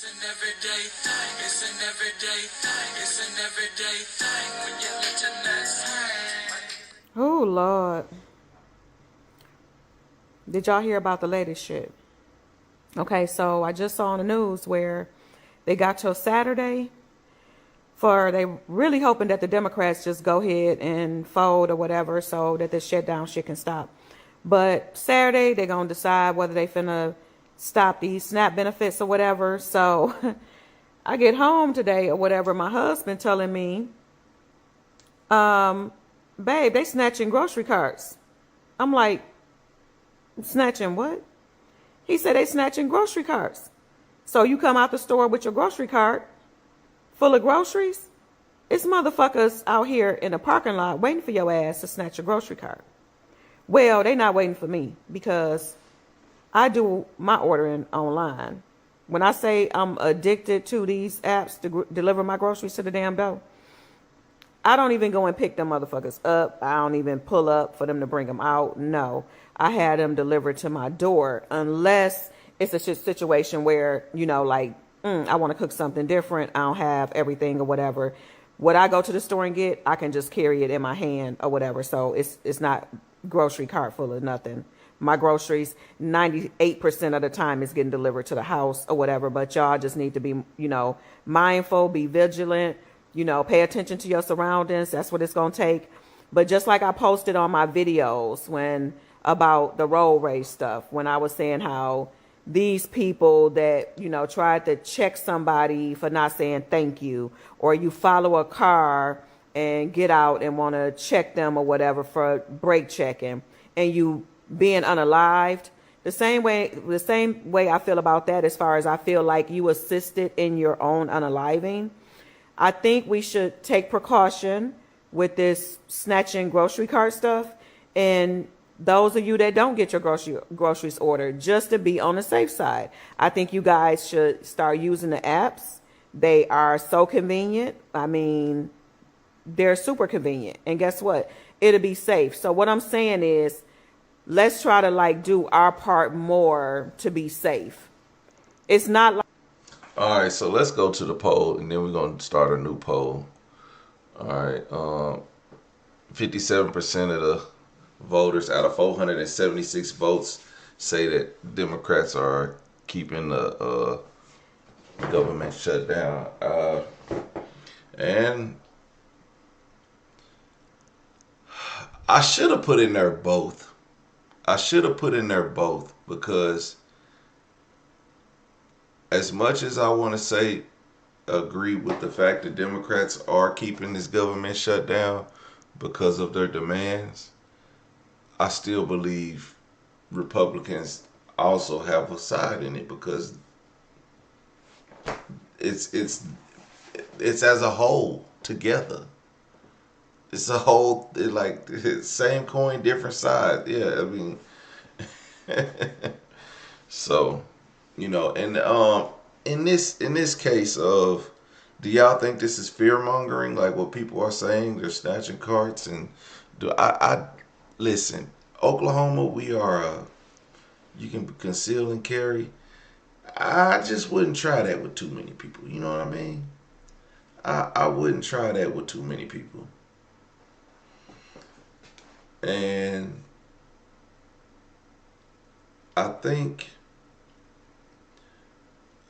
It's an everyday thing. It's an everyday thing. It's an everyday thing when you let your nuts hang. Oh, Lord. Did y'all hear about the latest shit? Okay, so I just saw on the news where they got till Saturday for they really hoping that the Democrats just go ahead and fold or whatever so that this shutdown shit can stop. But Saturday they're gonna decide whether they finna stop these SNAP benefits or whatever. So I get home today or whatever, my husband telling me, babe, they snatching grocery carts. I'm like, snatching what? He said they snatching grocery carts. So you come out the store with your grocery cart full of groceries, it's motherfuckers out here in the parking lot waiting for your ass to snatch your grocery cart. Well, they not waiting for me because I do my ordering online. When I say I'm addicted to these apps to deliver my groceries to the damn door, I don't even go and pick them motherfuckers up. I don't even pull up for them to bring them out. No, I had them delivered to my door unless it's a situation where, you know, like, I want to cook something different. I don't have everything or whatever. What I go to the store and get, I can just carry it in my hand or whatever. So it's not grocery cart full of nothing. My groceries, 98% of the time is getting delivered to the house or whatever. But y'all just need to be, you know, mindful, be vigilant, you know, pay attention to your surroundings. That's what it's going to take. But just like I posted on my videos when about the road rage stuff, when I was saying how these people that, you know, tried to check somebody for not saying thank you, or you follow a car and get out and want to check them or whatever for brake checking and you being unalived, the same way I feel about that, as far as I feel like you assisted in your own unaliving. I think we should take precaution with this snatching grocery cart stuff. And those of you that don't get your groceries ordered, just to be on the safe side, I think you guys should start using the apps. They are so convenient. I mean, they're super convenient. And guess what? It'll be safe. So what I'm saying is, let's try to like do our part more to be safe. It's not like... All right, so let's go to the poll, and then we're going to start a new poll. All right, 57% of the voters out of 476 votes say that Democrats are keeping the government shut down. And I should have put in there both. Because as much as I want to say agree with the fact that Democrats are keeping this government shut down because of their demands, I still believe Republicans also have a side in it, because it's as a whole together. It's a whole, like, same coin, different side. Yeah, I mean, so, you know, and in this case of, do y'all think this is fear mongering, like what people are saying? They're snatching carts, and do I listen? Oklahoma, we are you can conceal and carry. I just wouldn't try that with too many people. You know what I mean? I wouldn't try that with too many people. And I think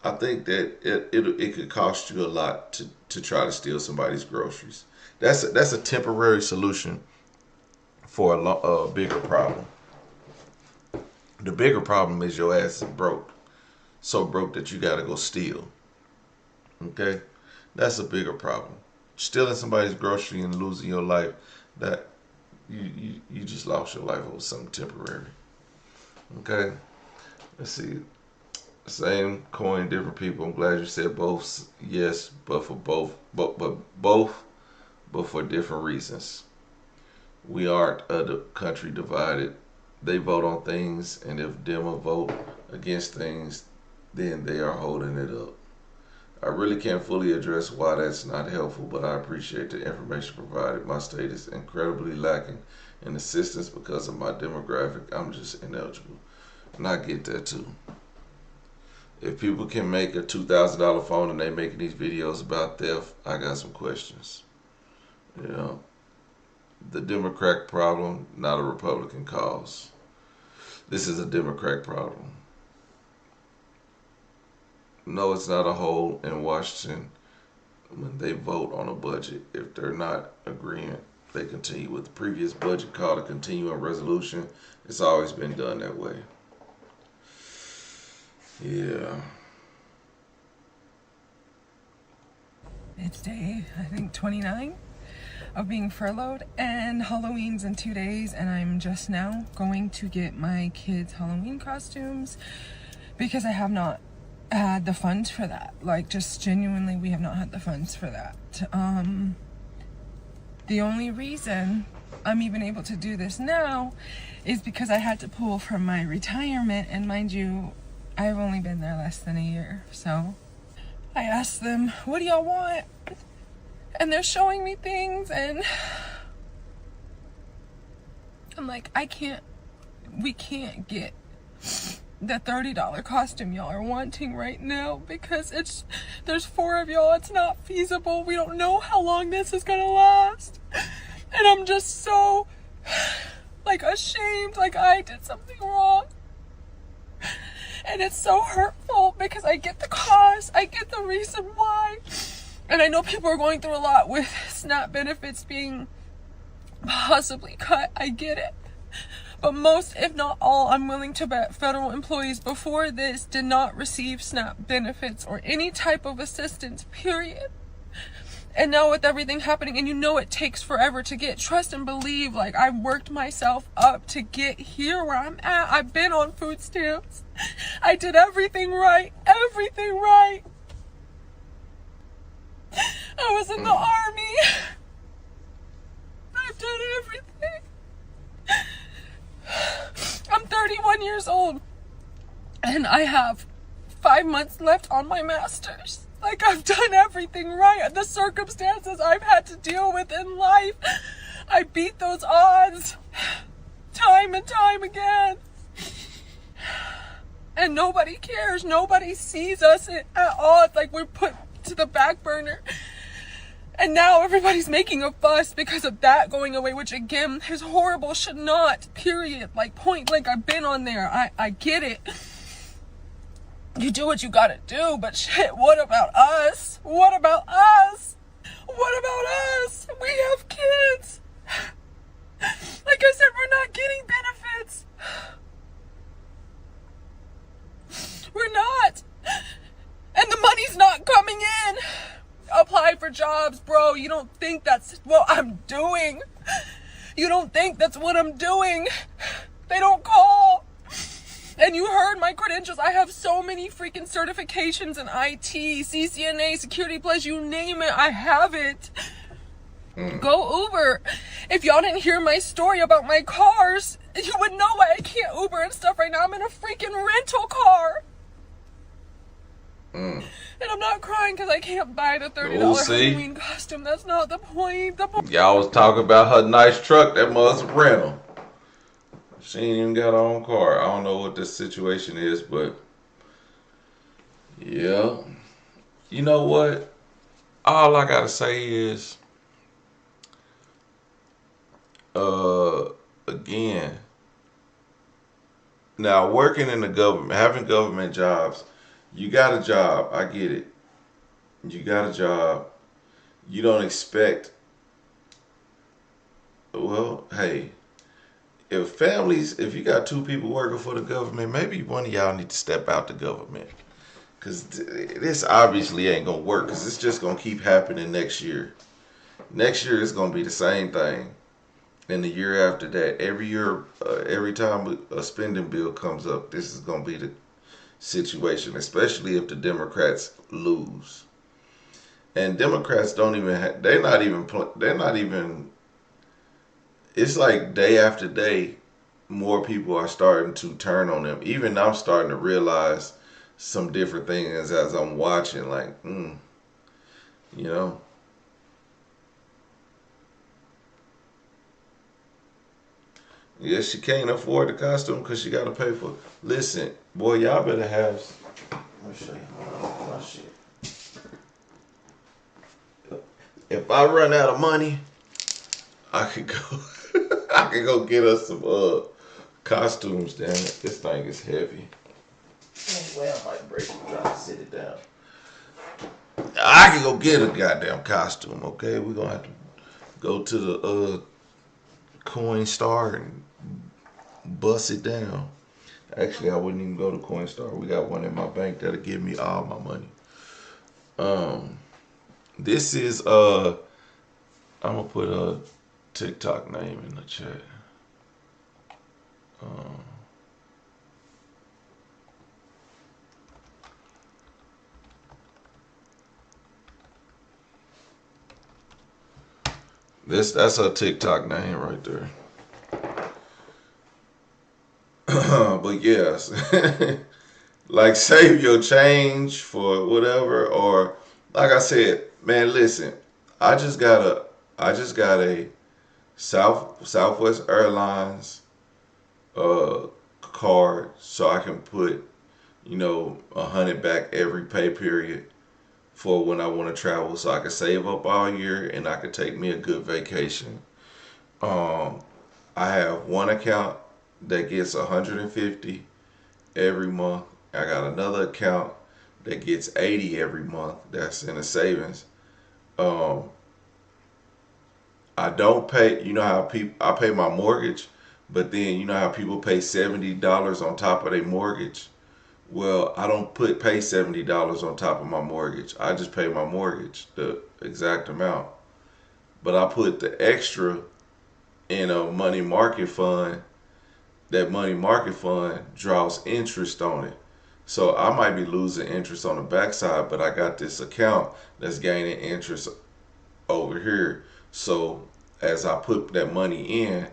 that it could cost you a lot to try to steal somebody's groceries. That's a temporary solution for a bigger problem. The bigger problem is your ass is broke, so broke that you gotta go steal. Okay, that's a bigger problem. Stealing somebody's grocery and losing your life, that you just lost your life over something temporary. Okay, let's see. Same coin, different people. I'm glad you said both. Yes, but for both, but for different reasons. We aren't a country divided. They vote on things, and if Demo vote against things, then they are holding it up. I really can't fully address why that's not helpful, but I appreciate the information provided. My state is incredibly lacking in assistance because of my demographic. I'm just ineligible. And I get that too. If people can make a $2,000 phone and they making these videos about theft, I got some questions. You know, the Democrat problem, not a Republican cause. This is a Democrat problem. No, it's not a hole in Washington when they vote on a budget. If they're not agreeing, they continue with the previous budget called a continuing resolution. It's always been done that way. Yeah. It's day, I think, 29 of being furloughed, and Halloween's in 2 days, and I'm just now going to get my kids' Halloween costumes because I have not had the funds for that. Like, just genuinely, we have not had the funds for that. The only reason I'm even able to do this now is because I had to pull from my retirement, and mind you, I've only been there less than a year. So I asked them, what do y'all want? And they're showing me things, and I'm like, we can't get the $30 costume y'all are wanting right now because there's 4 of y'all. It's not feasible. We don't know how long this is gonna last. And I'm just so, like, ashamed, like I did something wrong. And it's so hurtful because I get the cause, I get the reason why. And I know people are going through a lot with SNAP benefits being possibly cut. I get it. But most, if not all, I'm willing to bet federal employees before this did not receive SNAP benefits or any type of assistance, period. And now with everything happening, and you know it takes forever to get, trust and believe, like, I've worked myself up to get here where I'm at. I've been on food stamps. I did everything right. Everything right. I was in the army. I've done everything. I'm 31 years old, and I have 5 months left on my master's. Like, I've done everything right. The circumstances I've had to deal with in life, I beat those odds time and time again. And nobody cares. Nobody sees us at all. It's like we're put to the back burner. And now everybody's making a fuss because of that going away, which again is horrible, should not, period. Like, point blank, I've been on there. I get it. You do what you gotta do, but shit, what about us? What about us? What about us? We have kids. Like I said, we're not getting benefits. We're not. And the money's not coming in. Apply for jobs, bro. You don't think that's what I'm doing. You don't think that's what I'm doing. They don't call. And you heard my credentials. I have so many freaking certifications in IT, CCNA, Security Plus, you name it. I have it. Go Uber. If y'all didn't hear my story about my cars, you would know why I can't Uber and stuff right now. I'm in a freaking rental car. And I'm not crying because I can't buy the $30 Halloween costume. That's not the point. Y'all was talking about her nice truck. That must rental. She ain't even got her own car. I don't know what this situation is, but yeah. You know what? All I gotta say is, again, now working in the government, having government jobs, you got a job. I get it. You got a job. You don't expect, well, hey, if you got 2 people working for the government, maybe one of y'all need to step out the government. Because this obviously ain't going to work, because it's just going to keep happening next year. Next year it's going to be the same thing. And the year after that, every year, every time a spending bill comes up, this is going to be the situation, especially if the Democrats lose. And Democrats don't even they're not even, it's like day after day, more people are starting to turn on them. Even I'm starting to realize some different things as I'm watching, like, you know. Yeah, she can't afford the costume because she got to pay for it. Listen, boy, y'all better have, me show you my shit. If I run out of money, I could go. I could go get us some costumes. Damn it, this thing is heavy. Anyway, I might break it trying to sit it down. I can go get a goddamn costume. Okay, we're gonna have to go to the Coinstar and bust it down. Actually, I wouldn't even go to Coinstar. We got one in my bank that'll give me all my money. This is I'm gonna put a TikTok name in the chat. That's her TikTok name right there. But yes, like save your change for whatever, or like I said, man, listen, I just got a Southwest Airlines card, so I can put, $100 back every pay period for when I want to travel, so I can save up all year and I can take me a good vacation. I have one account that gets 150 every month. I got another account that gets 80 every month. That's in the savings. I don't pay. You know how I pay my mortgage, but then you know how people pay $70 on top of their mortgage. Well, I don't pay $70 on top of my mortgage. I just pay my mortgage, the exact amount. But I put the extra in a money market fund. That money market fund draws interest on it. So I might be losing interest on the backside, but I got this account that's gaining interest over here. So as I put that money in,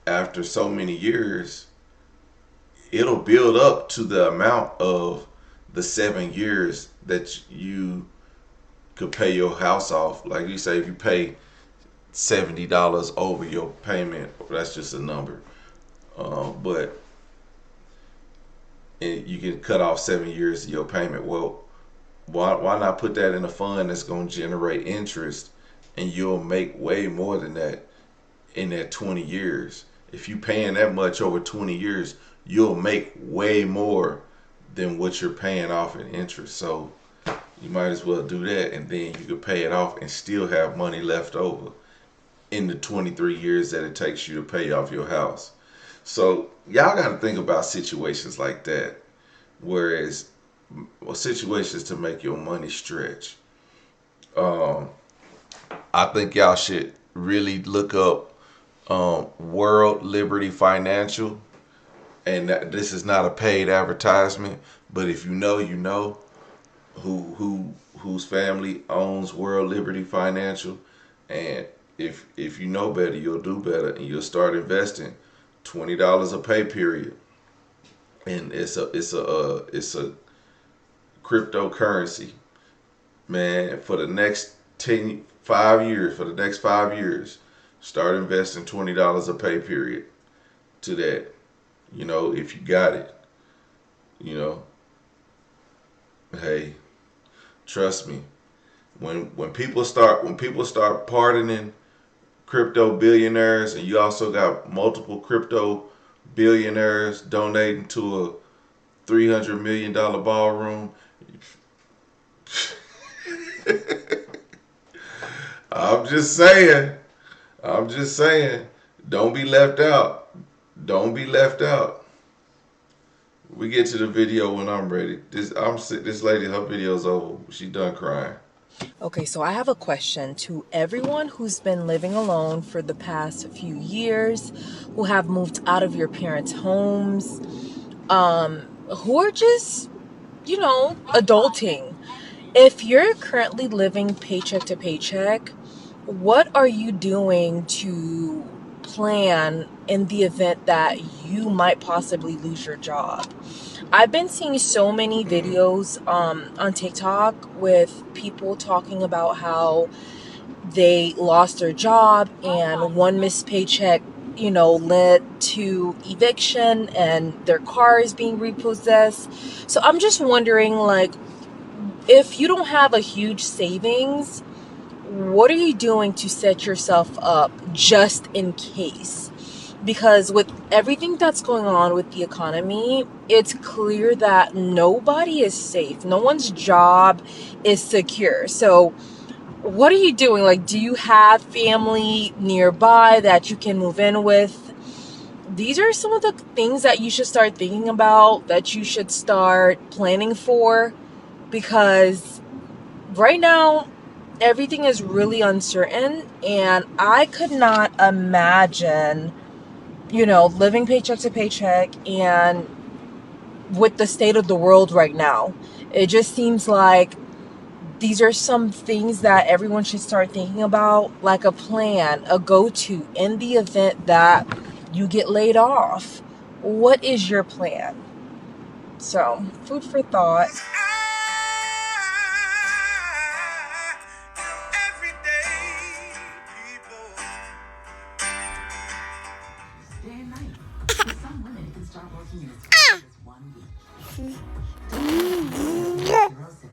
after so many years, it'll build up to the amount of the 7 years that you could pay your house off. Like you say, if you pay $70 over your payment, that's just a number. But you can cut off 7 years of your payment. Well, why not put that in a fund that's going to generate interest, and you'll make way more than that in that 20 years. If you paying that much over 20 years, you'll make way more than what you're paying off in interest. So you might as well do that, and then you could pay it off and still have money left over in the 23 years that it takes you to pay off your house. So y'all got to think about situations like that, situations to make your money stretch. I think y'all should really look up World Liberty Financial. And this is not a paid advertisement, but if you know whose family owns World Liberty Financial, and if you know better, you'll do better, and you'll start investing $20 a pay period, and it's a cryptocurrency, man. For the next 5 years, start investing $20 a pay period to that. If you got it, hey, trust me, when people start pardoning crypto billionaires, and you also got multiple crypto billionaires donating to a $300 million ballroom, I'm just saying, don't be left out. Don't be left out. We get to the video when I'm ready. This lady, her video's over. She done crying. Okay, so I have a question to everyone who's been living alone for the past few years, who have moved out of your parents' homes, who are just, adulting. If you're currently living paycheck to paycheck, what are you doing to plan in the event that you might possibly lose your job? I've been seeing so many videos on TikTok with people talking about how they lost their job and one missed paycheck led to eviction and their car is being repossessed. So I'm just wondering, like, if you don't have a huge savings, what are you doing to set yourself up just in case? Because with everything that's going on with the economy, it's clear that nobody is safe. No one's job is secure. So what are you doing? Like, do you have family nearby that you can move in with? These are some of the things that you should start thinking about, that you should start planning for, because right now everything is really uncertain, and I could not imagine, living paycheck to paycheck, and with the state of the world right now. It just seems like these are some things that everyone should start thinking about, like a plan, a go-to in the event that you get laid off. What is your plan? So, food for thought.